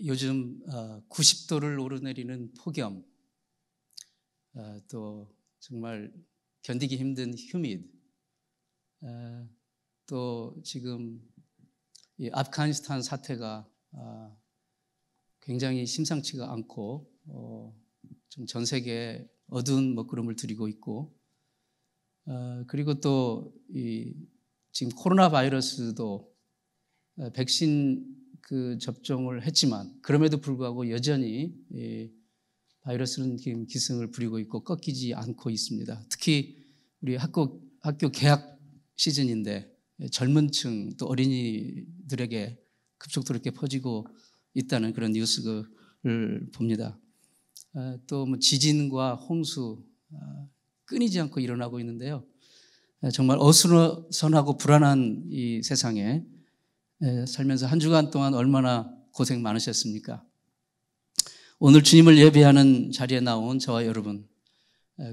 요즘 90도를 오르내리는 폭염, 또 정말 견디기 힘든 휴미드, 또 지금 이 아프가니스탄 사태가 굉장히 심상치가 않고 좀 전 세계에 어두운 먹구름을 들이고 있고, 그리고 또 지금 코로나 바이러스도 백신 접종을 했지만 그럼에도 불구하고 여전히 바이러스는 지금 기승을 부리고 있고 꺾이지 않고 있습니다. 특히 우리 학교 개학 시즌인데 젊은 층 또 어린이들에게 급속도로 이렇게 퍼지고 있다는 그런 뉴스를 봅니다. 또 뭐 지진과 홍수 끊이지 않고 일어나고 있는데요. 정말 어수선하고 불안한 이 세상에 살면서 한 주간 동안 얼마나 고생 많으셨습니까? 오늘 주님을 예배하는 자리에 나온 저와 여러분,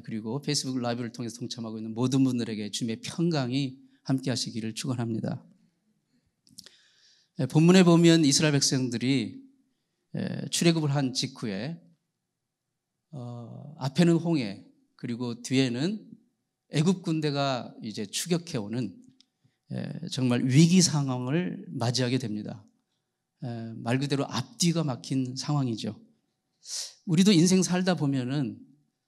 그리고 페이스북 라이브를 통해서 동참하고 있는 모든 분들에게 주님의 평강이 함께 하시기를 축원합니다. 본문에 보면 이스라엘 백성들이 출애굽을 한 직후에 앞에는 홍해, 그리고 뒤에는 애굽 군대가 이제 추격해오는 정말 위기 상황을 맞이하게 됩니다. 말 그대로 앞뒤가 막힌 상황이죠. 우리도 인생 살다 보면은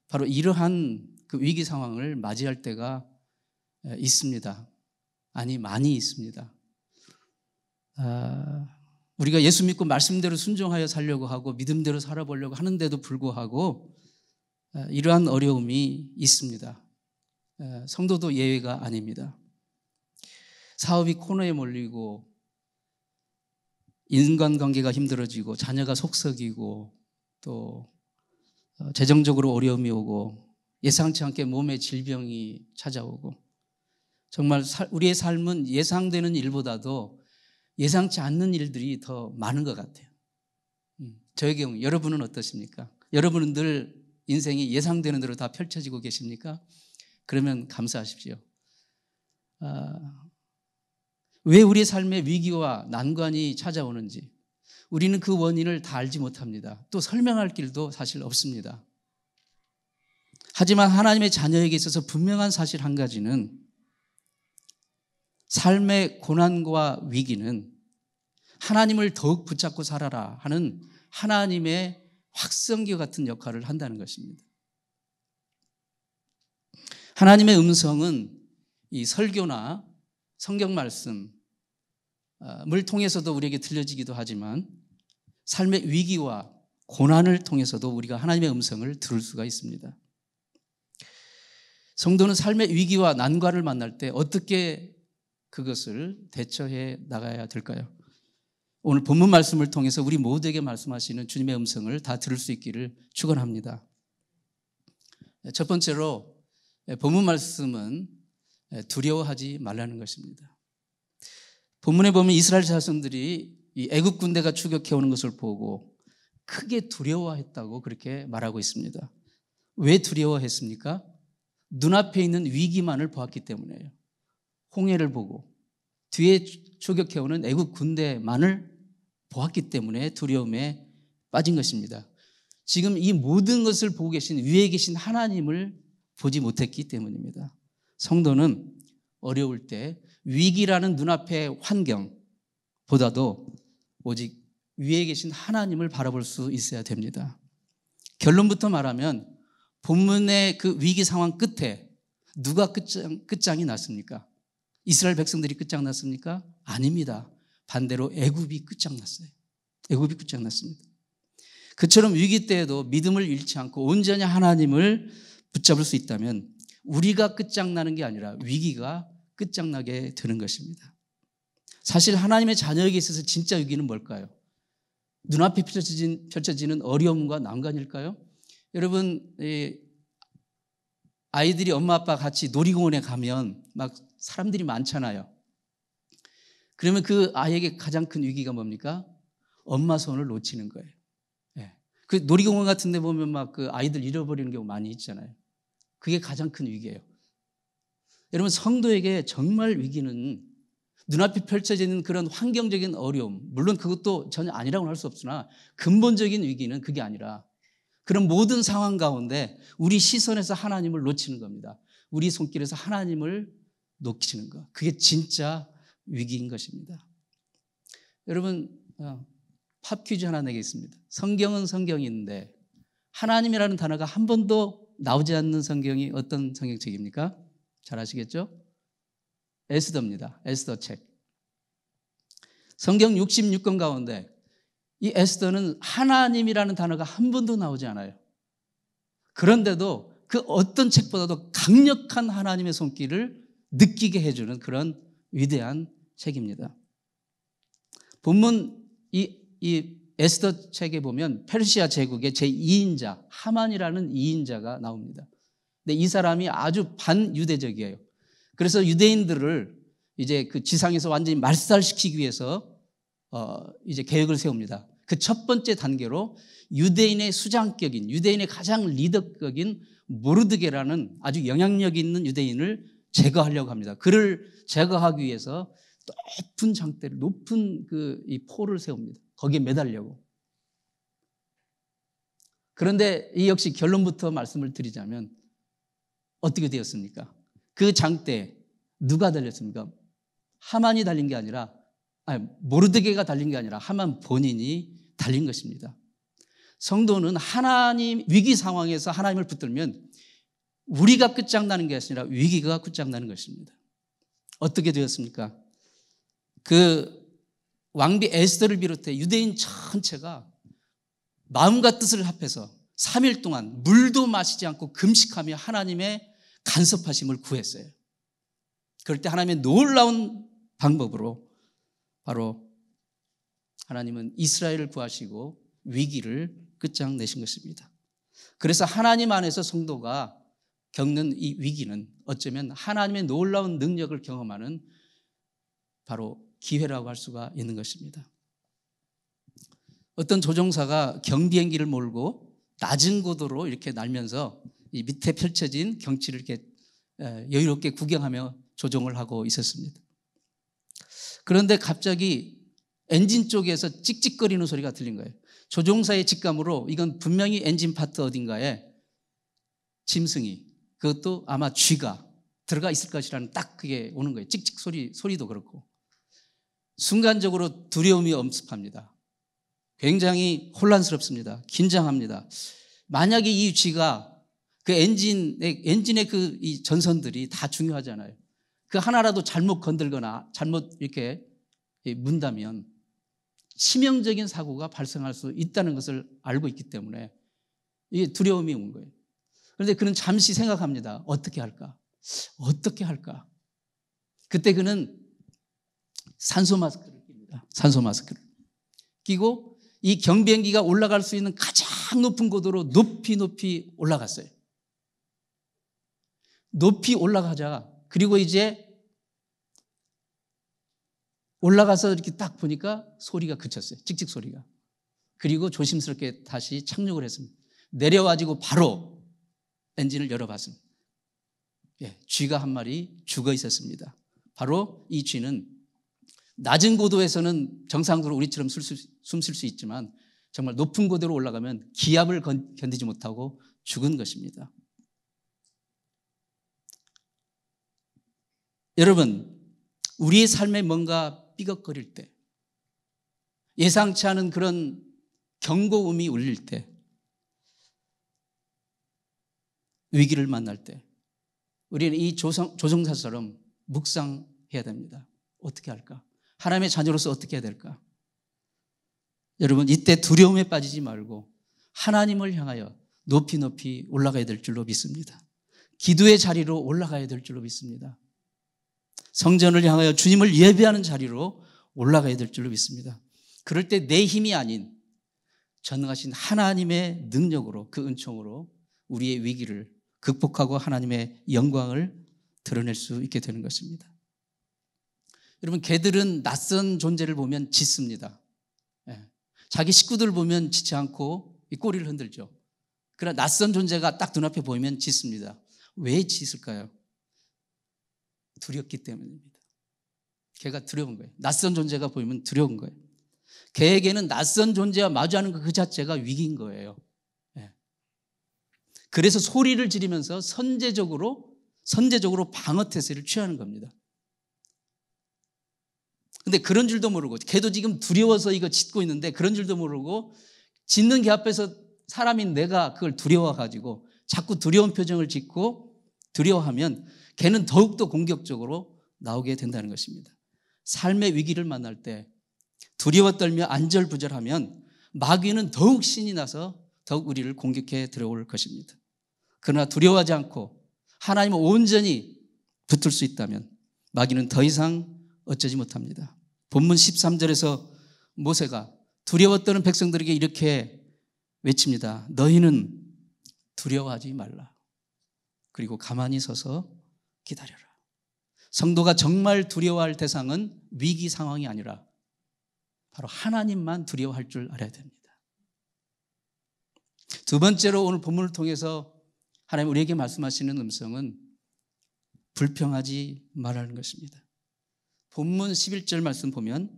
바로 이러한 그 위기 상황을 맞이할 때가 있습니다. 아니, 많이 있습니다. 우리가 예수 믿고 말씀대로 순종하여 살려고 하고 믿음대로 살아보려고 하는데도 불구하고 이러한 어려움이 있습니다. 성도도 예외가 아닙니다. 사업이 코너에 몰리고 인간관계가 힘들어지고 자녀가 속썩이고 또 재정적으로 어려움이 오고 예상치 않게 몸에 질병이 찾아오고, 정말 우리의 삶은 예상되는 일보다도 예상치 않는 일들이 더 많은 것 같아요. 저의 경우, 여러분은 어떠십니까? 여러분은 늘 인생이 예상되는 대로 다 펼쳐지고 계십니까? 그러면 감사하십시오. 왜 우리의 삶에 위기와 난관이 찾아오는지 우리는 그 원인을 다 알지 못합니다. 또 설명할 길도 사실 없습니다. 하지만 하나님의 자녀에게 있어서 분명한 사실 한 가지는, 삶의 고난과 위기는 하나님을 더욱 붙잡고 살아라 하는 하나님의 확성기 같은 역할을 한다는 것입니다. 하나님의 음성은 이 설교나 성경 말씀을 통해서도 우리에게 들려지기도 하지만 삶의 위기와 고난을 통해서도 우리가 하나님의 음성을 들을 수가 있습니다. 성도는 삶의 위기와 난관을 만날 때 어떻게 그것을 대처해 나가야 될까요? 오늘 본문 말씀을 통해서 우리 모두에게 말씀하시는 주님의 음성을 다 들을 수 있기를 축원합니다. 첫 번째로 본문 말씀은 두려워하지 말라는 것입니다. 본문에 보면 이스라엘 자손들이 이 애굽 군대가 추격해 오는 것을 보고 크게 두려워했다고 그렇게 말하고 있습니다. 왜 두려워했습니까? 눈앞에 있는 위기만을 보았기 때문이에요. 홍해를 보고 뒤에 추격해 오는 애굽 군대만을 보았기 때문에 두려움에 빠진 것입니다. 지금 이 모든 것을 보고 계신 위에 계신 하나님을 보지 못했기 때문입니다. 성도는 어려울 때 위기라는 눈앞의 환경보다도 오직 위에 계신 하나님을 바라볼 수 있어야 됩니다. 결론부터 말하면 본문의 그 위기 상황 끝에 누가 끝장이 났습니까? 이스라엘 백성들이 끝장났습니까? 아닙니다. 반대로 애굽이 끝장났어요. 애굽이 끝장났습니다. 그처럼 위기 때에도 믿음을 잃지 않고 온전히 하나님을 붙잡을 수 있다면 우리가 끝장나는 게 아니라 위기가 끝장나게 되는 것입니다. 사실 하나님의 자녀에게 있어서 진짜 위기는 뭘까요? 눈앞에 펼쳐지는 어려움과 난관일까요? 여러분, 아이들이 엄마 아빠 같이 놀이공원에 가면 막 사람들이 많잖아요. 그러면 그 아이에게 가장 큰 위기가 뭡니까? 엄마 손을 놓치는 거예요. 그 놀이공원 같은 데 보면 막 그 아이들 잃어버리는 경우 많이 있잖아요. 그게 가장 큰 위기예요. 여러분, 성도에게 정말 위기는 눈앞에 펼쳐지는 그런 환경적인 어려움, 물론 그것도 전혀 아니라고는 할 수 없으나 근본적인 위기는 그게 아니라 그런 모든 상황 가운데 우리 시선에서 하나님을 놓치는 겁니다. 우리 손길에서 하나님을 놓치는 것. 그게 진짜 위기인 것입니다. 여러분, 팝 퀴즈 하나 내겠습니다. 성경은 성경인데 하나님이라는 단어가 한 번도 나오지 않는 성경이 어떤 성경책입니까? 잘 아시겠죠? 에스더입니다. 에스더 책. 성경 66권 가운데 이 에스더는 하나님이라는 단어가 한 번도 나오지 않아요. 그런데도 그 어떤 책보다도 강력한 하나님의 손길을 느끼게 해주는 그런 위대한 책입니다. 본문 이 에스더 책에 보면 페르시아 제국의 제2인자 하만이라는 2인자가 나옵니다. 근데 이 사람이 아주 반유대적이에요. 그래서 유대인들을 이제 그 지상에서 완전히 말살시키기 위해서 이제 계획을 세웁니다. 그 첫 번째 단계로 유대인의 수장격인, 유대인의 가장 리더격인 모르드게라는 아주 영향력 있는 유대인을 제거하려고 합니다. 그를 제거하기 위해서 높은 장대를, 높은 이 포를 세웁니다. 거기에 매달려고. 그런데 이 역시 결론부터 말씀을 드리자면 어떻게 되었습니까? 그 장대에 누가 달렸습니까? 하만이 달린 게 아니라, 모르드게가 달린 게 아니라 하만 본인이 달린 것입니다. 성도는 하나님, 위기 상황에서 하나님을 붙들면 우리가 끝장나는 게 아니라 위기가 끝장나는 것입니다. 어떻게 되었습니까? 그 왕비 에스더를 비롯해 유대인 전체가 마음과 뜻을 합해서 3일 동안 물도 마시지 않고 금식하며 하나님의 간섭하심을 구했어요. 그럴 때 하나님의 놀라운 방법으로 바로 하나님은 이스라엘을 구하시고 위기를 끝장내신 것입니다. 그래서 하나님 안에서 성도가 겪는 이 위기는 어쩌면 하나님의 놀라운 능력을 경험하는 바로 기회라고 할 수가 있는 것입니다. 어떤 조종사가 경비행기를 몰고 낮은 고도로 이렇게 날면서 이 밑에 펼쳐진 경치를 이렇게 여유롭게 구경하며 조종을 하고 있었습니다. 그런데 갑자기 엔진 쪽에서 찍찍거리는 소리가 들린 거예요. 조종사의 직감으로 이건 분명히 엔진 파트 어딘가에 짐승이, 그것도 아마 쥐가 들어가 있을 것이라는 딱 그게 오는 거예요. 찍찍 소리도 그렇고. 순간적으로 두려움이 엄습합니다. 굉장히 혼란스럽습니다. 긴장합니다. 만약에 이 쥐가 그 엔진의 이 전선들이 다 중요하잖아요. 그 하나라도 잘못 건들거나 잘못 이렇게 문다면 치명적인 사고가 발생할 수 있다는 것을 알고 있기 때문에 이게 두려움이 온 거예요. 그런데 그는 잠시 생각합니다. 어떻게 할까? 어떻게 할까? 그때 그는 산소 마스크를 낍니다. 산소 마스크를 끼고 이 경비행기가 올라갈 수 있는 가장 높은 고도로 높이 올라갔어요. 높이 올라가자. 그리고 이제 올라가서 이렇게 딱 보니까 소리가 그쳤어요. 찍찍 소리가. 그리고 조심스럽게 다시 착륙을 했습니다. 내려와지고 바로 엔진을 열어봤습니다. 쥐가 한 마리 죽어 있었습니다. 바로 이 쥐는 낮은 고도에서는 정상적으로 우리처럼 숨 쉴 수 있지만 정말 높은 고도로 올라가면 기압을 견디지 못하고 죽은 것입니다. 여러분, 우리의 삶에 뭔가 삐걱거릴 때, 예상치 않은 그런 경고음이 울릴 때, 위기를 만날 때 우리는 이 조종사처럼 묵상해야 됩니다. 어떻게 할까? 하나님의 자녀로서 어떻게 해야 될까? 여러분, 이때 두려움에 빠지지 말고 하나님을 향하여 높이 올라가야 될 줄로 믿습니다. 기도의 자리로 올라가야 될 줄로 믿습니다. 성전을 향하여 주님을 예배하는 자리로 올라가야 될 줄로 믿습니다. 그럴 때 내 힘이 아닌 전능하신 하나님의 능력으로, 그 은총으로 우리의 위기를 극복하고 하나님의 영광을 드러낼 수 있게 되는 것입니다. 여러분, 개들은 낯선 존재를 보면 짖습니다. 자기 식구들을 보면 짖지 않고 이 꼬리를 흔들죠. 그러나 낯선 존재가 딱 눈앞에 보이면 짖습니다. 왜 짖을까요? 두렵기 때문입니다. 걔가 두려운 거예요. 낯선 존재가 보이면 두려운 거예요. 걔에게는 낯선 존재와 마주하는 그 자체가 위기인 거예요. 예. 그래서 소리를 지르면서 선제적으로 방어태세를 취하는 겁니다. 근데 그런 줄도 모르고, 걔도 지금 두려워서 이거 짖고 있는데 그런 줄도 모르고 짖는 걔 앞에서 사람인 내가 그걸 두려워가지고 자꾸 두려운 표정을 짓고 두려워하면 걔는 더욱더 공격적으로 나오게 된다는 것입니다. 삶의 위기를 만날 때 두려워 떨며 안절부절하면 마귀는 더욱 신이 나서 더욱 우리를 공격해 들어올 것입니다. 그러나 두려워하지 않고 하나님을 온전히 붙들 수 있다면 마귀는 더 이상 어쩌지 못합니다. 본문 13절에서 모세가 두려워 떠는 백성들에게 이렇게 외칩니다. 너희는 두려워하지 말라. 그리고 가만히 서서 기다려라. 성도가 정말 두려워할 대상은 위기 상황이 아니라 바로 하나님만 두려워할 줄 알아야 됩니다. 두 번째로 오늘 본문을 통해서 하나님 우리에게 말씀하시는 음성은 불평하지 말라는 것입니다. 본문 11절 말씀 보면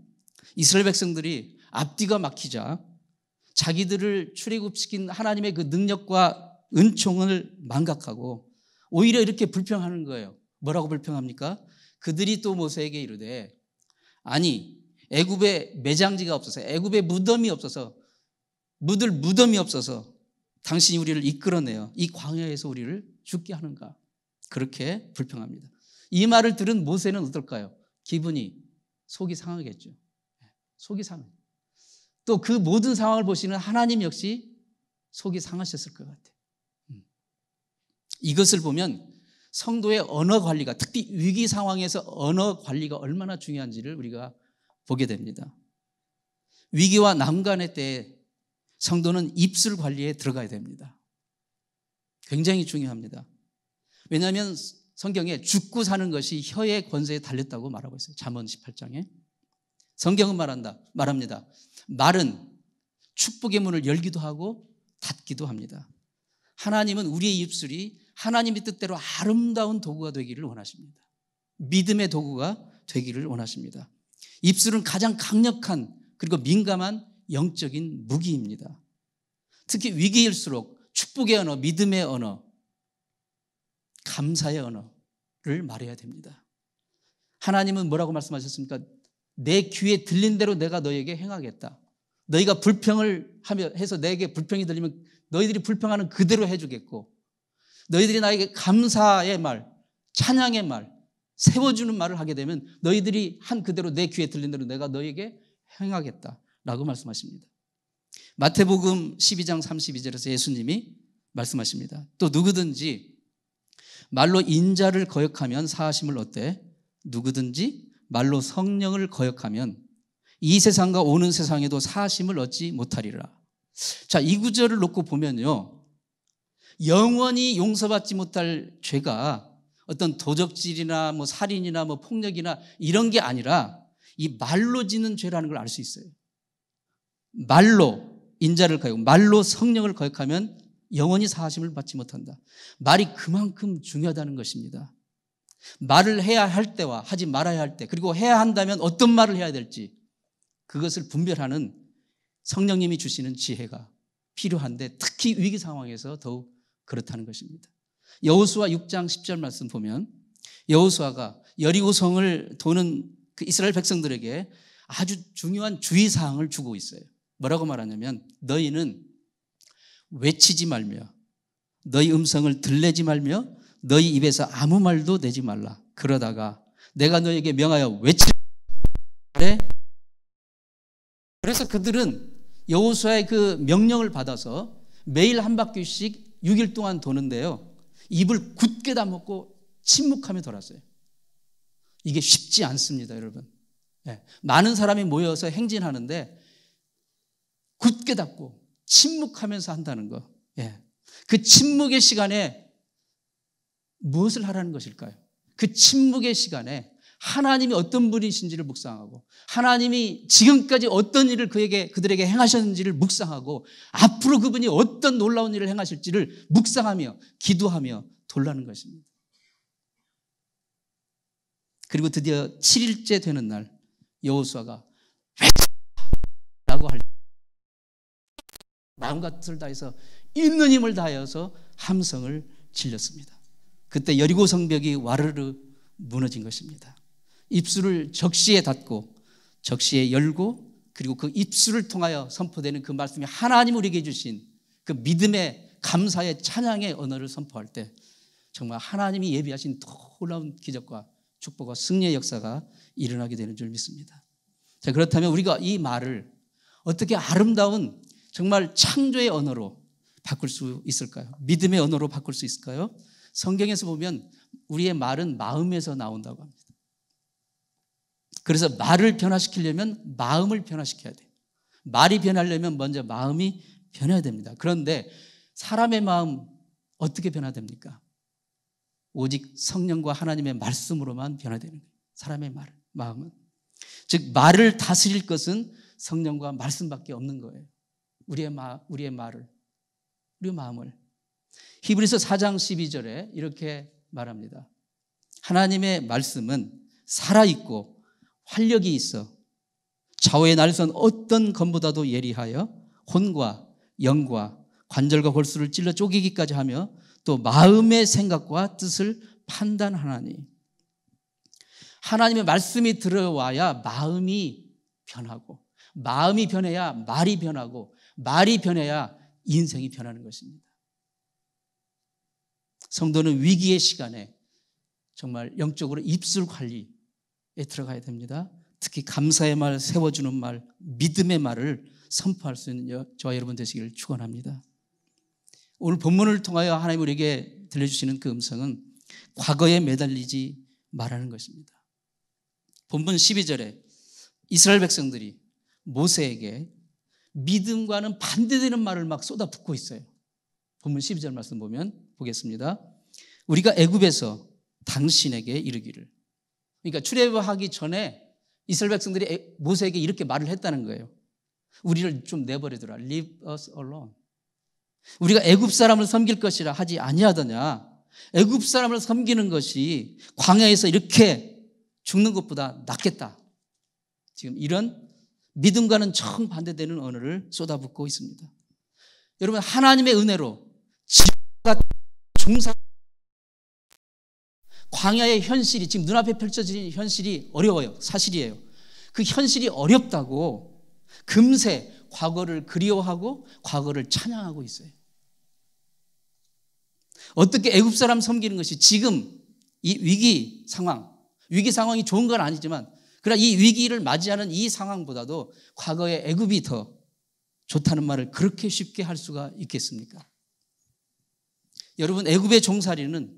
이스라엘 백성들이 앞뒤가 막히자 자기들을 출애굽시킨 하나님의 그 능력과 은총을 망각하고 오히려 이렇게 불평하는 거예요. 뭐라고 불평합니까? 그들이 또 모세에게 이르되 아니 애굽에 매장지가 없어서 애굽에 무덤이 없어서 묻을 무덤이 없어서 당신이 우리를 이끌어내어 이 광야에서 우리를 죽게 하는가? 그렇게 불평합니다. 이 말을 들은 모세는 어떨까요? 기분이 속이 상하겠죠. 속이 상해. 또 그 모든 상황을 보시는 하나님 역시 속이 상하셨을 것 같아요. 이것을 보면 성도의 언어 관리가, 특히 위기 상황에서 언어 관리가 얼마나 중요한지를 우리가 보게 됩니다. 위기와 난관의 때에 성도는 입술 관리에 들어가야 됩니다. 굉장히 중요합니다. 왜냐하면 성경에 죽고 사는 것이 혀의 권세에 달렸다고 말하고 있어요. 잠언 18장에. 성경은 말합니다. 말은 축복의 문을 열기도 하고 닫기도 합니다. 하나님은 우리의 입술이 하나님의 뜻대로 아름다운 도구가 되기를 원하십니다. 믿음의 도구가 되기를 원하십니다. 입술은 가장 강력한 그리고 민감한 영적인 무기입니다. 특히 위기일수록 축복의 언어, 믿음의 언어, 감사의 언어를 말해야 됩니다. 하나님은 뭐라고 말씀하셨습니까? 내 귀에 들린 대로 내가 너에게 행하겠다. 너희가 불평을 해서 내게 불평이 들리면 너희들이 불평하는 그대로 해주겠고 너희들이 나에게 감사의 말, 찬양의 말, 세워주는 말을 하게 되면 너희들이 한 그대로 내 귀에 들린 대로 내가 너에게 행하겠다라고 말씀하십니다. 마태복음 12장 32절에서 예수님이 말씀하십니다. 또 누구든지 말로 인자를 거역하면 사하심을 얻되 누구든지 말로 성령을 거역하면 이 세상과 오는 세상에도 사하심을 얻지 못하리라. 자, 이 구절을 놓고 보면요. 영원히 용서받지 못할 죄가 어떤 도적질이나 뭐 살인이나 뭐 폭력이나 이런 게 아니라 이 말로 짓는 죄라는 걸 알 수 있어요. 말로 인자를 거역, 말로 성령을 거역하면 영원히 사하심을 받지 못한다. 말이 그만큼 중요하다는 것입니다. 말을 해야 할 때와 하지 말아야 할 때, 그리고 해야 한다면 어떤 말을 해야 될지 그것을 분별하는 성령님이 주시는 지혜가 필요한데 특히 위기 상황에서 더욱 그렇다는 것입니다. 여호수아 6장 10절 말씀 보면 여호수아가 여리고성을 도는 그 이스라엘 백성들에게 아주 중요한 주의사항을 주고 있어요. 뭐라고 말하냐면 너희는 외치지 말며 너희 음성을 들내지 말며 너희 입에서 아무 말도 내지 말라. 그러다가 내가 너에게 명하여 외치라. 그래서 그들은 여호수아의 그 명령을 받아서 매일 한 바퀴씩 6일 동안 도는데요. 입을 굳게 다먹고 침묵하며 돌았어요. 이게 쉽지 않습니다, 여러분. 네. 많은 사람이 모여서 행진하는데 굳게 닫고 침묵하면서 한다는 거. 예. 그 침묵의 시간에 무엇을 하라는 것일까요? 그 침묵의 시간에 하나님이 어떤 분이신지를 묵상하고 하나님이 지금까지 어떤 일을 그들에게 행하셨는지를 묵상하고 앞으로 그분이 어떤 놀라운 일을 행하실지를 묵상하며 기도하며 돌라는 것입니다. 그리고 드디어 7일째 되는 날 여호수아가 라고 할 때 마음과 뜻을 다해서 있는 힘을 다하여서 함성을 질렀습니다. 그때 여리고 성벽이 와르르 무너진 것입니다. 입술을 적시에 닫고 적시에 열고 그리고 그 입술을 통하여 선포되는 그 말씀이 하나님 우리에게 주신 그 믿음의 감사의 찬양의 언어를 선포할 때 정말 하나님이 예비하신 놀라운 기적과 축복과 승리의 역사가 일어나게 되는 줄 믿습니다. 자, 그렇다면 우리가 이 말을 어떻게 아름다운 정말 창조의 언어로 바꿀 수 있을까요? 믿음의 언어로 바꿀 수 있을까요? 성경에서 보면 우리의 말은 마음에서 나온다고 합니다. 그래서 말을 변화시키려면 마음을 변화시켜야 돼요. 말이 변하려면 먼저 마음이 변해야 됩니다. 그런데 사람의 마음 어떻게 변화됩니까? 오직 성령과 하나님의 말씀으로만 변화되는 거예요. 사람의 마음은. 즉 말을 다스릴 것은 성령과 말씀밖에 없는 거예요. 우리의 말을, 우리의 마음을. 히브리서 4장 12절에 이렇게 말합니다. 하나님의 말씀은 살아있고 활력이 있어 좌우의 날선 어떤 검보다도 예리하여 혼과 영과 관절과 골수를 찔러 쪼개기까지 하며 또 마음의 생각과 뜻을 판단하나니. 하나님의 말씀이 들어와야 마음이 변하고 마음이 변해야 말이 변하고 말이 변해야 인생이 변하는 것입니다. 성도는 위기의 시간에 정말 영적으로 입술 관리에 들어가야 됩니다. 특히 감사의 말, 세워주는 말, 믿음의 말을 선포할 수 있는 저와 여러분 되시기를 축원합니다. 오늘 본문을 통하여 하나님 우리에게 들려주시는 그 음성은 과거에 매달리지 말라는 것입니다. 본문 12절에 이스라엘 백성들이 모세에게 믿음과는 반대되는 말을 막 쏟아붓고 있어요. 본문 12절 말씀 보겠습니다. 우리가 애굽에서 당신에게 이르기를. 그러니까 출애굽하기 전에 이스라엘 백성들이 모세에게 이렇게 말을 했다는 거예요. 우리를 좀 내버려두라. Leave us alone. 우리가 애굽 사람을 섬길 것이라 하지 아니하더냐. 애굽 사람을 섬기는 것이 광야에서 이렇게 죽는 것보다 낫겠다. 지금 이런 믿음과는 정반대되는 언어를 쏟아붓고 있습니다. 여러분 하나님의 은혜로 지금과 중상 광야의 현실이 지금 눈앞에 펼쳐진 현실이 어려워요. 사실이에요. 그 현실이 어렵다고 금세 과거를 그리워하고 과거를 찬양하고 있어요. 어떻게 애굽 사람 섬기는 것이 지금 이 위기 상황이 좋은 건 아니지만 그러나 이 위기를 맞이하는 이 상황보다도 과거의 애굽이 더 좋다는 말을 그렇게 쉽게 할 수가 있겠습니까? 여러분 애굽의 종살이는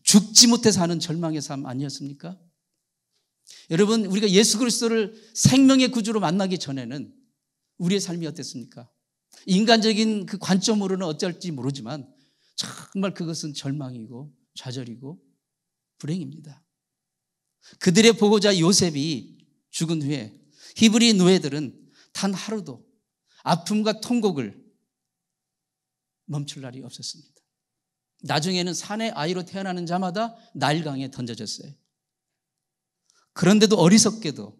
죽지 못해서 하는 절망의 삶 아니었습니까? 여러분 우리가 예수 그리스도를 생명의 구주로 만나기 전에는 우리의 삶이 어땠습니까? 인간적인 그 관점으로는 어쩔지 모르지만 정말 그것은 절망이고 좌절이고 불행입니다. 그들의 보호자 요셉이 죽은 후에 히브리 노예들은 단 하루도 아픔과 통곡을 멈출 날이 없었습니다. 나중에는 산의 아이로 태어나는 자마다 나일강에 던져졌어요. 그런데도 어리석게도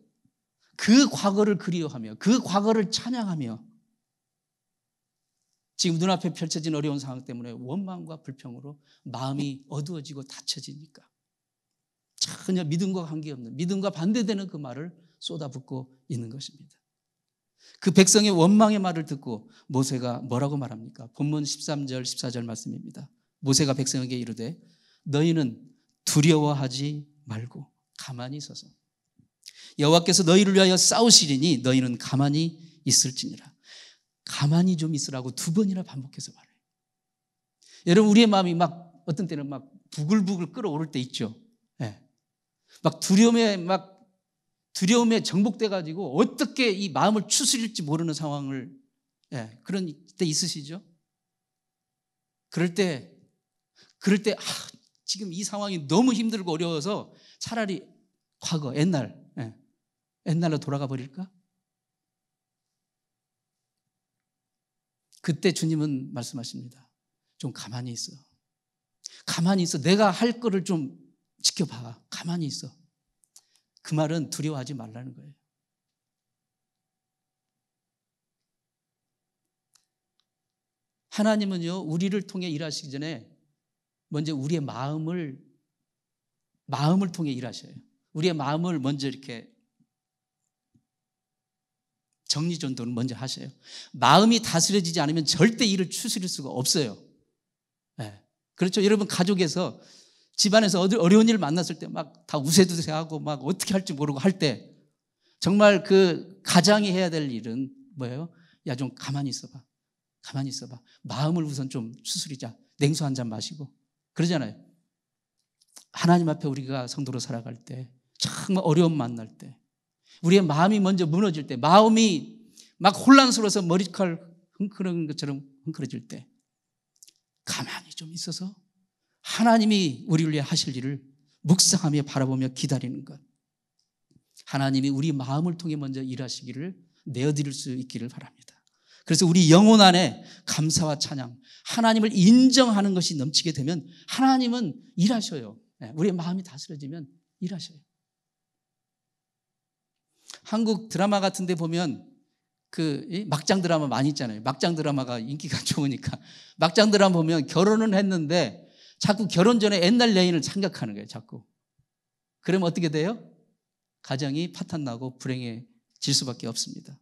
그 과거를 그리워하며 그 과거를 찬양하며 지금 눈앞에 펼쳐진 어려운 상황 때문에 원망과 불평으로 마음이 어두워지고 닫혀지니까 전혀 믿음과 관계없는 믿음과 반대되는 그 말을 쏟아붓고 있는 것입니다. 그 백성의 원망의 말을 듣고 모세가 뭐라고 말합니까? 본문 13절 14절 말씀입니다. 모세가 백성에게 이르되 너희는 두려워하지 말고 가만히 있어서 여호와께서 너희를 위하여 싸우시리니 너희는 가만히 있을지니라. 가만히 좀 있으라고 2번이나 반복해서 말해요. 여러분 우리의 마음이 막 어떤 때는 막 부글부글 끓어오를 때 있죠. 네. 막 두려움에 정복돼 가지고 어떻게 이 마음을 추스릴지 모르는 상황을 그런 때 있으시죠? 그럴 때 지금 이 상황이 너무 힘들고 어려워서 차라리 과거 옛날로 돌아가 버릴까? 그때 주님은 말씀하십니다. 좀 가만히 있어. 가만히 있어. 내가 할 거를 좀 지켜봐. 가만히 있어. 그 말은 두려워하지 말라는 거예요. 하나님은요, 우리를 통해 일하시기 전에 먼저 우리의 마음을 통해 일하셔요. 우리의 마음을 먼저 이렇게 정리전도를 먼저 하셔요. 마음이 다스려지지 않으면 절대 일을 추스릴 수가 없어요. 네. 그렇죠. 여러분, 가족에서 집안에서 어려운 일을 만났을 때 막 다 우세두세하고 막 어떻게 할지 모르고 할 때 정말 그 가장이 해야 될 일은 뭐예요? 야, 좀 가만히 있어봐. 가만히 있어봐. 마음을 우선 좀 추스리자. 냉수 한 잔 마시고. 그러잖아요. 하나님 앞에 우리가 성도로 살아갈 때, 정말 어려움 만날 때, 우리의 마음이 먼저 무너질 때, 마음이 막 혼란스러워서 머리칼 흥그러는 것처럼 흥그러질 때 가만히 좀 있어서 하나님이 우리를 위해 하실 일을 묵상하며 바라보며 기다리는 것. 하나님이 우리 마음을 통해 먼저 일하시기를 내어드릴 수 있기를 바랍니다. 그래서 우리 영혼 안에 감사와 찬양, 하나님을 인정하는 것이 넘치게 되면 하나님은 일하셔요. 우리의 마음이 다스려지면 일하셔요. 한국 드라마 같은 데 보면 그 막장 드라마 많이 있잖아요. 막장 드라마가 인기가 좋으니까. 막장 드라마 보면 결혼은 했는데 자꾸 결혼 전에 옛날 여인을 생각하는 거예요. 자꾸. 그러면 어떻게 돼요? 가정이 파탄나고 불행해질 수밖에 없습니다.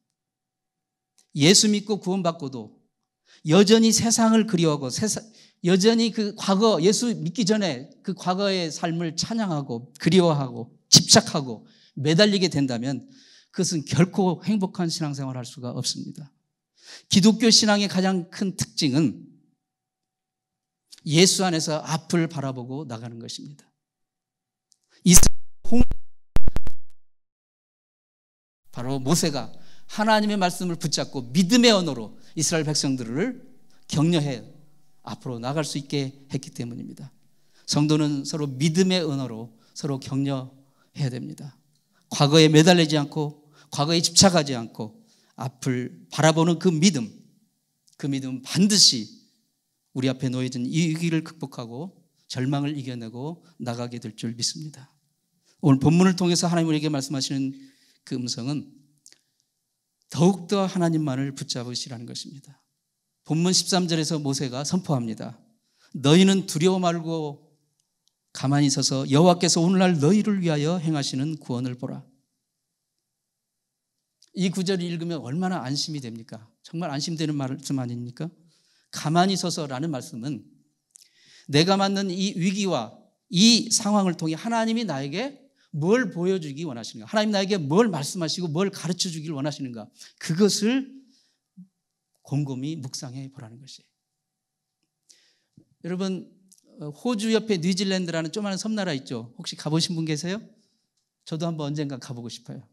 예수 믿고 구원받고도 여전히 세상을 그리워하고 여전히 그 과거, 예수 믿기 전에 그 과거의 삶을 찬양하고 그리워하고 집착하고 매달리게 된다면 그것은 결코 행복한 신앙생활을 할 수가 없습니다. 기독교 신앙의 가장 큰 특징은 예수 안에서 앞을 바라보고 나가는 것입니다. 바로 모세가 하나님의 말씀을 붙잡고 믿음의 언어로 이스라엘 백성들을 격려해 앞으로 나갈 수 있게 했기 때문입니다. 성도는 서로 믿음의 언어로 서로 격려해야 됩니다. 과거에 매달리지 않고 과거에 집착하지 않고 앞을 바라보는 그 믿음은 반드시 우리 앞에 놓여진 이 위기를 극복하고 절망을 이겨내고 나가게 될 줄 믿습니다. 오늘 본문을 통해서 하나님 우리에게 말씀하시는 그 음성은 더욱더 하나님만을 붙잡으시라는 것입니다. 본문 13절에서 모세가 선포합니다. 너희는 두려워 말고 가만히 서서 여호와께서 오늘날 너희를 위하여 행하시는 구원을 보라. 이 구절을 읽으면 얼마나 안심이 됩니까? 정말 안심되는 말씀 아닙니까? 가만히 서서라는 말씀은 내가 맞는 이 위기와 이 상황을 통해 하나님이 나에게 뭘 보여주기 원하시는가? 하나님 나에게 뭘 말씀하시고 뭘 가르쳐 주길 원하시는가? 그것을 곰곰이 묵상해 보라는 것이에요. 여러분, 호주 옆에 뉴질랜드라는 조그마한 섬나라 있죠? 혹시 가보신 분 계세요? 저도 한번 언젠가 가보고 싶어요.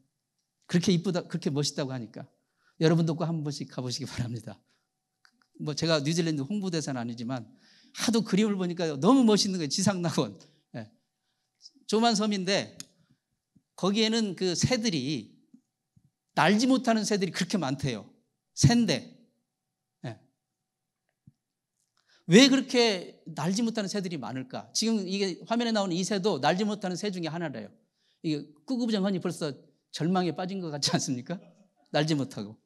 그렇게 이쁘다, 그렇게 멋있다고 하니까 여러분도 꼭 한 번씩 가보시기 바랍니다. 뭐 제가 뉴질랜드 홍보대사는 아니지만 하도 그림을 보니까 너무 멋있는 거예요. 지상낙원. 네. 조그만 섬인데 거기에는 그 새들이 날지 못하는 새들이 그렇게 많대요. 새인데. 네. 왜 그렇게 날지 못하는 새들이 많을까? 지금 이게 화면에 나오는 이 새도 날지 못하는 새 중에 하나래요. 이게 꾸구부정하니 벌써 절망에 빠진 것 같지 않습니까? 날지 못하고.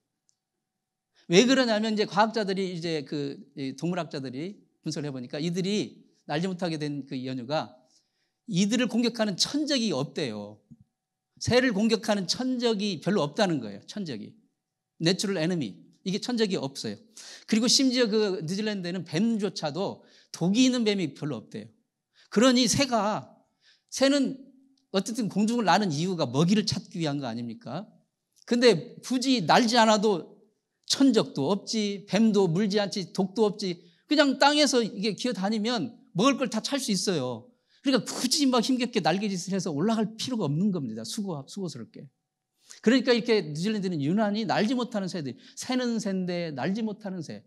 왜 그러냐면 이제 과학자들이 이제 그 동물학자들이 분석을 해보니까 이들이 날지 못하게 된 그 연유가 이들을 공격하는 천적이 없대요. 새를 공격하는 천적이 별로 없다는 거예요. 천적이. 내추럴 에너미. 이게 천적이 없어요. 그리고 심지어 그 뉴질랜드에는 뱀조차도 독이 있는 뱀이 별로 없대요. 그러니 새는 어쨌든 공중을 나는 이유가 먹이를 찾기 위한 거 아닙니까? 근데 굳이 날지 않아도 천적도 없지, 뱀도 물지 않지, 독도 없지. 그냥 땅에서 이게 기어다니면 먹을 걸 다 찾을 수 있어요. 그러니까 굳이 막 힘겹게 날개짓을 해서 올라갈 필요가 없는 겁니다. 수고스럽게. 그러니까 이렇게 뉴질랜드는 유난히 날지 못하는 새들이, 새는 새인데 날지 못하는 새.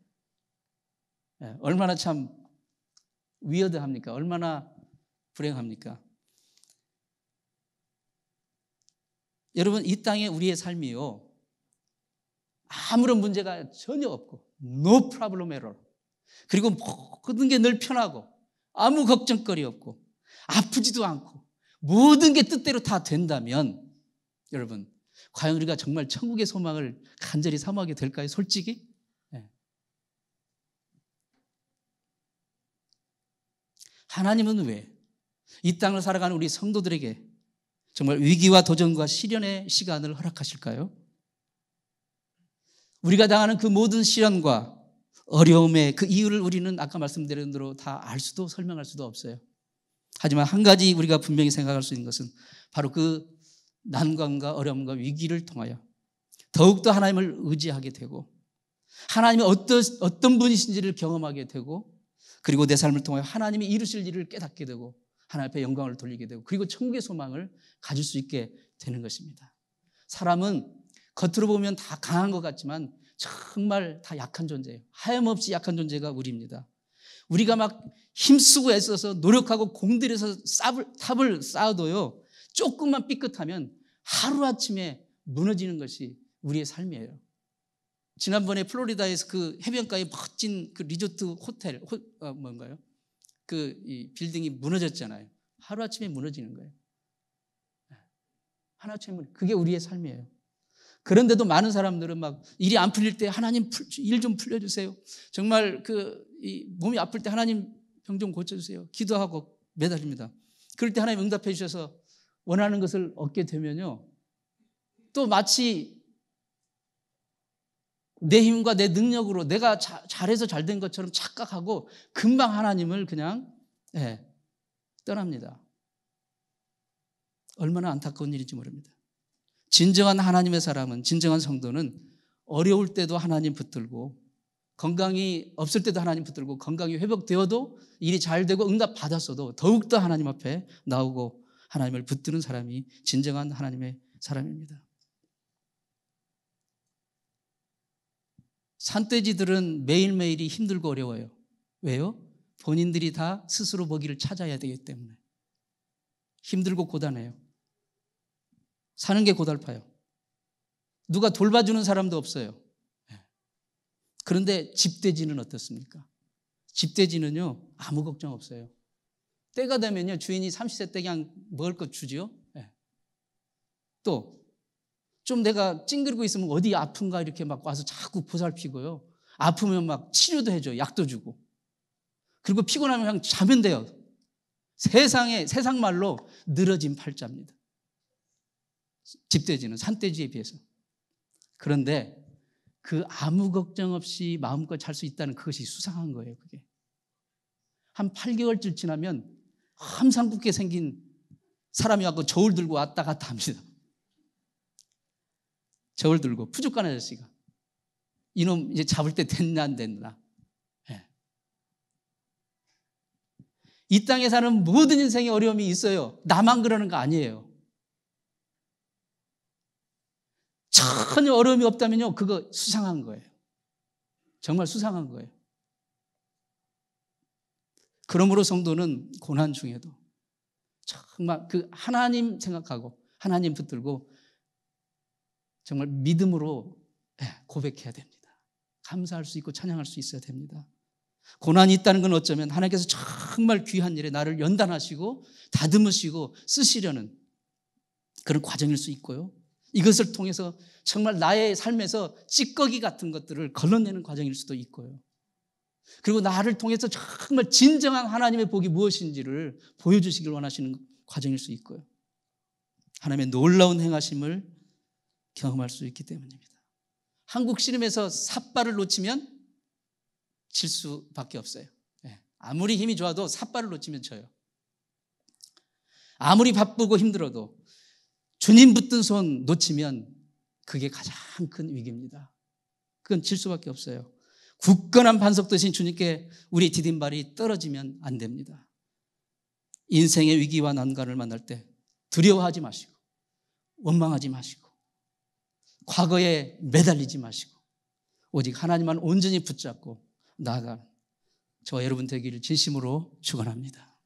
얼마나 참 위어드합니까? 얼마나 불행합니까? 여러분, 이 땅에 우리의 삶이요, 아무런 문제가 전혀 없고 no problem at all. 그리고 모든 게 늘 편하고 아무 걱정거리 없고 아프지도 않고 모든 게 뜻대로 다 된다면 여러분, 과연 우리가 정말 천국의 소망을 간절히 사모하게 될까요? 솔직히? 네. 하나님은 왜 이 땅을 살아가는 우리 성도들에게 정말 위기와 도전과 시련의 시간을 허락하실까요? 우리가 당하는 그 모든 시련과 어려움의 그 이유를 우리는 아까 말씀드린 대로 다 알 수도 설명할 수도 없어요. 하지만 한 가지 우리가 분명히 생각할 수 있는 것은 바로 그 난관과 어려움과 위기를 통하여 더욱더 하나님을 의지하게 되고 하나님이 어떤 분이신지를 경험하게 되고 그리고 내 삶을 통하여 하나님이 이루실 일을 깨닫게 되고 하나님 앞에 영광을 돌리게 되고 그리고 천국의 소망을 가질 수 있게 되는 것입니다. 사람은 겉으로 보면 다 강한 것 같지만 정말 다 약한 존재예요. 하염없이 약한 존재가 우리입니다. 우리가 막 힘쓰고 애써서 노력하고 공들여서 탑을 쌓아도요, 조금만 삐끗하면 하루아침에 무너지는 것이 우리의 삶이에요. 지난번에 플로리다에서 그 해변가에 멋진 그 리조트 호텔, 뭔가요? 이 빌딩이 무너졌잖아요. 하루아침에 무너지는 거예요. 하루아침에 그게 우리의 삶이에요. 그런데도 많은 사람들은 막 일이 안 풀릴 때 하나님 일 좀 풀려주세요. 정말 이 몸이 아플 때 하나님 병 좀 고쳐주세요. 기도하고 매달립니다. 그럴 때 하나님 응답해 주셔서 원하는 것을 얻게 되면요. 또 마치 내 힘과 내 능력으로 내가 잘해서 잘 된 것처럼 착각하고 금방 하나님을 그냥 떠납니다. 얼마나 안타까운 일인지 모릅니다. 진정한 하나님의 사람은, 진정한 성도는 어려울 때도 하나님 붙들고 건강이 없을 때도 하나님 붙들고 건강이 회복되어도 일이 잘 되고 응답 받았어도 더욱더 하나님 앞에 나오고 하나님을 붙드는 사람이 진정한 하나님의 사람입니다. 산돼지들은 매일매일이 힘들고 어려워요. 왜요? 본인들이 다 스스로 먹이를 찾아야 되기 때문에. 힘들고 고단해요. 사는 게 고달파요. 누가 돌봐주는 사람도 없어요. 그런데 집돼지는 어떻습니까? 집돼지는요, 아무 걱정 없어요. 때가 되면요, 주인이 30세 때 그냥 먹을 것 주지요. 또 좀 내가 찡그리고 있으면 어디 아픈가 이렇게 막 와서 자꾸 보살피고요. 아프면 막 치료도 해줘요. 약도 주고. 그리고 피곤하면 그냥 자면 돼요. 세상 말로 늘어진 팔자입니다. 집돼지는 산돼지에 비해서. 그런데 그 아무 걱정 없이 마음껏 잘 수 있다는 그것이 수상한 거예요. 그게. 한 8개월쯤 지나면 함상궂게 생긴 사람이 와서 저울 들고 왔다 갔다 합니다. 저울 들고 푸죽간 아저씨가 이놈 이제 잡을 때 됐나 안 됐나. 이 땅에 사는 모든 인생의 어려움이 있어요. 나만 그러는 거 아니에요. 전혀 어려움이 없다면요, 그거 수상한 거예요. 정말 수상한 거예요. 그러므로 성도는 고난 중에도 정말 그 하나님 생각하고 하나님 붙들고 정말 믿음으로 고백해야 됩니다. 감사할 수 있고 찬양할 수 있어야 됩니다. 고난이 있다는 건 어쩌면 하나님께서 정말 귀한 일에 나를 연단하시고 다듬으시고 쓰시려는 그런 과정일 수 있고요. 이것을 통해서 정말 나의 삶에서 찌꺼기 같은 것들을 걸러내는 과정일 수도 있고요. 그리고 나를 통해서 정말 진정한 하나님의 복이 무엇인지를 보여주시길 원하시는 과정일 수 있고요. 하나님의 놀라운 행하심을 경험할 수 있기 때문입니다. 한국 씨름에서 삿발을 놓치면 질 수밖에 없어요. 아무리 힘이 좋아도 삿발을 놓치면 져요. 아무리 바쁘고 힘들어도 주님 붙든 손 놓치면 그게 가장 큰 위기입니다. 그건 질 수밖에 없어요. 굳건한 반석 되신 주님께 우리 디딤발이 떨어지면 안 됩니다. 인생의 위기와 난관을 만날 때 두려워하지 마시고 원망하지 마시고 과거에 매달리지 마시고 오직 하나님만 온전히 붙잡고 나아가 저와 여러분 되기를 진심으로 축원합니다.